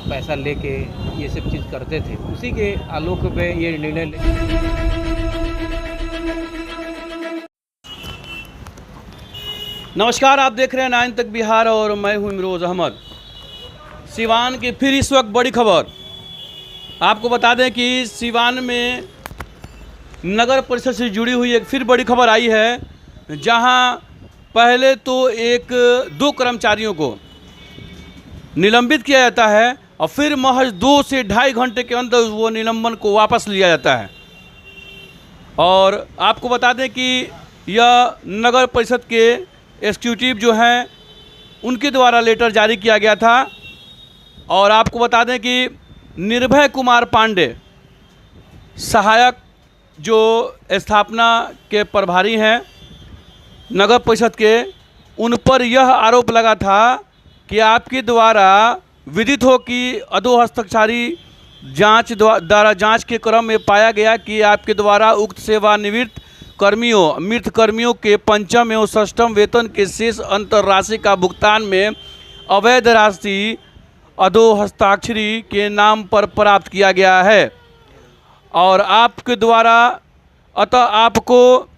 पैसा लेके ये सब चीज़ करते थे, उसी के आलोक में ये निर्णय नमस्कार, आप देख रहे हैं 9 तक बिहार और मैं हूं इमरोज़ अहमद। सिवान की फिर इस वक्त बड़ी खबर आपको बता दें कि सिवान में नगर परिषद से जुड़ी हुई एक फिर बड़ी खबर आई है, जहां पहले तो दो कर्मचारियों को निलंबित किया जाता है और फिर महज 2 से ढाई घंटे के अंदर वो निलंबन को वापस लिया जाता है। और आपको बता दें कि यह नगर परिषद के एग्जीक्यूटिव जो हैं उनके द्वारा लेटर जारी किया गया था। और आपको बता दें कि निर्भय कुमार पांडे सहायक जो स्थापना के प्रभारी हैं नगर परिषद के, उन पर यह आरोप लगा था कि आपके द्वारा विदित हो कि अधोहस्ताक्षरी जांच के क्रम में पाया गया कि आपके द्वारा उक्त सेवानिवृत्त मृत कर्मियों के पंचम एवं षष्ठम वेतन के शेष अंतर राशि का भुगतान में अवैध राशि अधोहस्ताक्षरी के नाम पर प्राप्त किया गया है और आपके द्वारा अतः आपको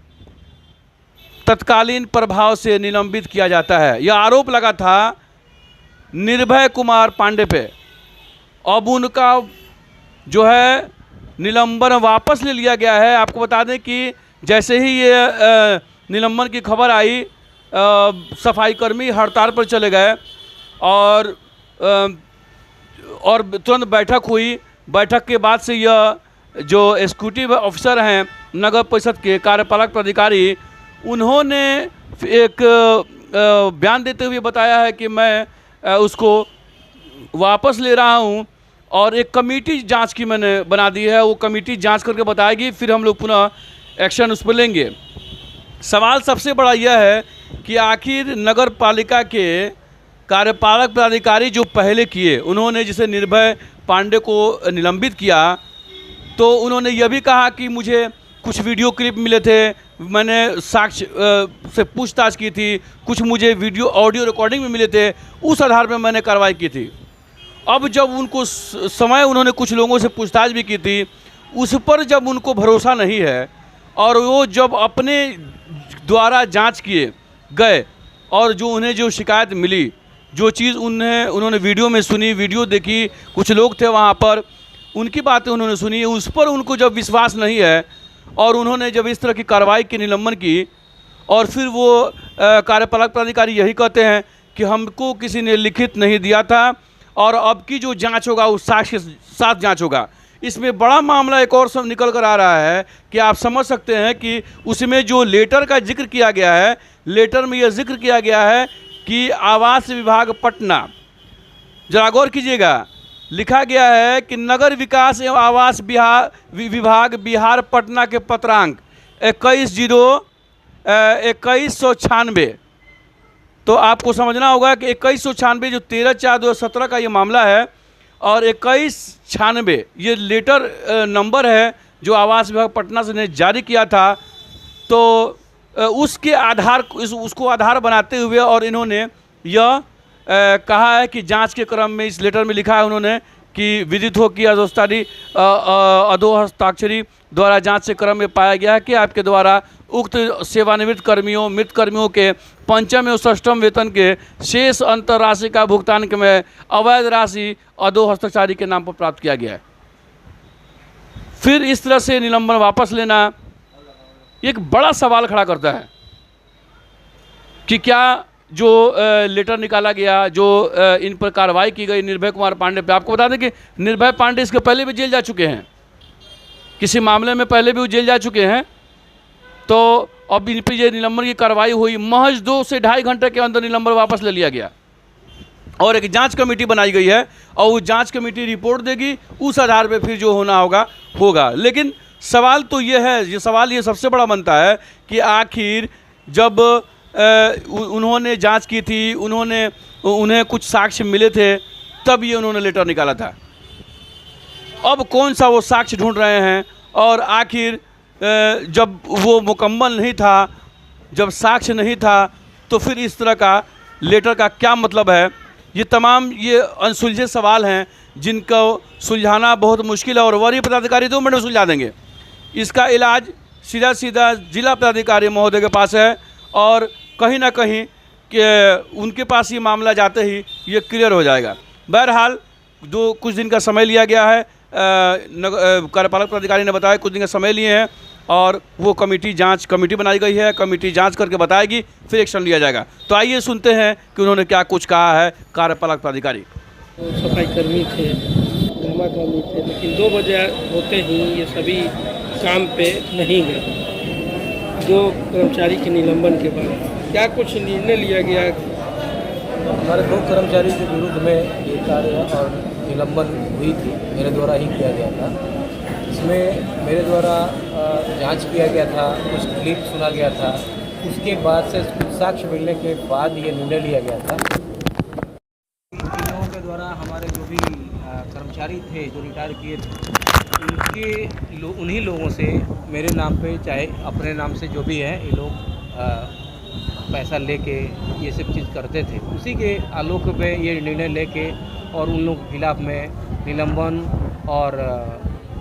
तत्कालीन प्रभाव से निलंबित किया जाता है। यह आरोप लगा था निर्भय कुमार पांडे पे। अब उनका जो है निलंबन वापस ले लिया गया है। आपको बता दें कि जैसे ही ये निलंबन की खबर आई, सफाई कर्मी हड़ताल पर चले गए और तुरंत बैठक हुई। बैठक के बाद से यह जो एग्जीक्यूटिव ऑफिसर हैं नगर परिषद के कार्यपालक प्राधिकारी, उन्होंने एक बयान देते हुए बताया है कि मैं उसको वापस ले रहा हूं और एक कमेटी जांच की मैंने बना दी है। वो कमेटी जांच करके बताएगी, फिर हम लोग पुनः एक्शन उस पर लेंगे। सवाल सबसे बड़ा यह है कि आखिर नगर पालिका के कार्यपालक प्राधिकारी जो पहले किए, उन्होंने जिसे निर्भय पांडे को निलंबित किया, तो उन्होंने यह भी कहा कि मुझे कुछ वीडियो क्लिप मिले थे, मैंने साक्ष्य से पूछताछ की थी, कुछ मुझे ऑडियो रिकॉर्डिंग में मिले थे, उस आधार पर मैंने कार्रवाई की थी। अब जब उनको समय उन्होंने कुछ लोगों से पूछताछ भी की थी, उस पर जब उनको भरोसा नहीं है और वो जब अपने द्वारा जांच किए गए और जो उन्हें जो शिकायत मिली, जो चीज़ उन्होंने वीडियो में सुनी, वीडियो देखी, कुछ लोग थे वहाँ पर, उनकी बातें उन्होंने सुनी, उस पर उनको जब विश्वास नहीं है और उन्होंने जब इस तरह की कार्रवाई की, निलंबन की, और फिर वो कार्यपालक प्राधिकारी यही कहते हैं कि हमको किसी ने लिखित नहीं दिया था और अब की जो जांच होगा वो साक्ष्य के साथ जांच होगा। इसमें बड़ा मामला एक और सब निकल कर आ रहा है कि आप समझ सकते हैं कि उसमें जो लेटर का जिक्र किया गया है, लेटर में यह जिक्र किया गया है कि आवास विभाग पटना, जरा गौर कीजिएगा, लिखा गया है कि नगर विकास एवं आवास विभाग बिहार पटना के पत्रांक 2196। तो आपको समझना होगा कि 2196 जो 13/4/2017 का ये मामला है और 2196 ये लेटर नंबर है जो आवास विभाग पटना से ने जारी किया था। तो उसके उसको आधार बनाते हुए और इन्होंने यह कहा है कि जांच के क्रम में, इस लेटर में लिखा है उन्होंने कि विदित हो कि अधोहस्ताक्षरी द्वारा जांच के क्रम में पाया गया है कि आपके द्वारा उक्त सेवानिवृत्त मृत कर्मियों के पंचम एवं षष्ठम वेतन के शेष अंतर राशि का भुगतान में अवैध राशि अधोहस्ताक्षरी के नाम पर प्राप्त किया गया है। फिर इस तरह से निलंबन वापस लेना एक बड़ा सवाल खड़ा करता है कि क्या जो लेटर निकाला गया, जो इन पर कार्रवाई की गई निर्भय कुमार पांडे पे। आपको बता दें कि निर्भय पांडे इसके पहले भी जेल जा चुके हैं, किसी मामले में पहले भी वो जेल जा चुके हैं। तो अब इन पर ये निलंबन की कार्रवाई हुई, महज 2 से ढाई घंटे के अंदर निलंबन वापस ले लिया गया और एक जांच कमेटी बनाई गई है और वो जांच कमेटी रिपोर्ट देगी, उस आधार पर फिर जो होना होगा। लेकिन सवाल तो ये है, ये सवाल ये सबसे बड़ा बनता है कि आखिर जब उन्होंने जांच की थी, उन्हें कुछ साक्ष्य मिले थे, तब ये उन्होंने लेटर निकाला था। अब कौन सा वो साक्ष्य ढूंढ रहे हैं और आखिर जब वो मुकम्मल नहीं था, जब साक्ष्य नहीं था, तो फिर इस तरह का लेटर का क्या मतलब है, ये तमाम ये अनसुलझे सवाल हैं जिनको सुलझाना बहुत मुश्किल है और वरीय पदाधिकारी 2 मिनट में सुलझा देंगे। इसका इलाज सीधा सीधा जिला पदाधिकारी महोदय के पास है और कहीं ना कहीं कि उनके पास ये मामला जाते ही ये क्लियर हो जाएगा। बहरहाल कुछ दिन का समय लिया गया है, कार्यपालक पदाधिकारी ने बताया कुछ दिन का समय लिए हैं और वो कमेटी बनाई गई है, कमेटी जांच करके बताएगी, फिर एक्शन लिया जाएगा। तो आइए सुनते हैं कि उन्होंने क्या कुछ कहा है कार्यपालक पदाधिकारी। सफाई कर्मी थे, निर्मा कर्मी थे, लेकिन 2 बजे होते ही ये सभी काम पे नहीं गए। 2 कर्मचारी के निलंबन के बाद क्या कुछ निर्णय लिया गया? हमारे 2 कर्मचारी के विरुद्ध में ये कार्य और निलंबन हुई थी, मेरे द्वारा ही किया गया था। इसमें मेरे द्वारा जांच किया गया था, कुछ क्लिप सुना गया था, उसके बाद से कुछ साक्ष्य मिलने के बाद ये निर्णय लिया गया था। इन लोगों के द्वारा हमारे जो भी कर्मचारी थे जो रिटायर किए थे उन्हीं लोगों से मेरे नाम पे चाहे अपने नाम से जो भी है ये लोग पैसा लेके ये सब चीज़ करते थे। उसी के आलोक में ये निर्णय लेके और उन लोगों के खिलाफ में निलंबन और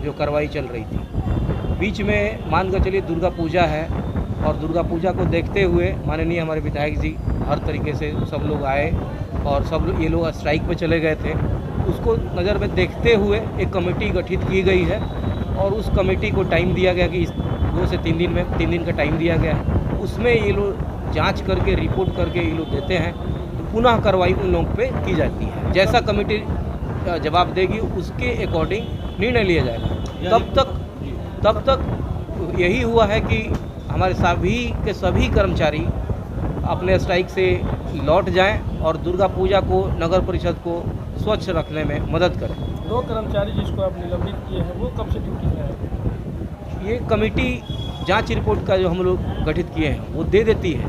जो कार्रवाई चल रही थी। बीच में मान कर चलिए दुर्गा पूजा है और दुर्गा पूजा को देखते हुए माननीय हमारे विधायक जी हर तरीके से सब लोग आए और ये लोग स्ट्राइक पे चले गए थे। उसको नज़र में देखते हुए एक कमेटी गठित की गई है और उस कमेटी को टाइम दिया गया कि 2 से 3 दिन में 3 दिन का टाइम दिया गया है। उसमें ये लोग जांच करके रिपोर्ट करके ये लोग देते हैं तो पुनः कार्रवाई उन लोगों पे की जाती है। जैसा कमेटी जवाब देगी उसके अकॉर्डिंग निर्णय लिया जाएगा। तब तक यही हुआ है कि हमारे सभी के सभी कर्मचारी अपने स्ट्राइक से लौट जाएं और दुर्गा पूजा को नगर परिषद को स्वच्छ रखने में मदद करें। 2 कर्मचारी जिसको आप निलंबित किए हैं वो कब से ड्यूटी में है? ये कमेटी जांच रिपोर्ट का जो हम लोग गठित किए हैं वो दे देती है।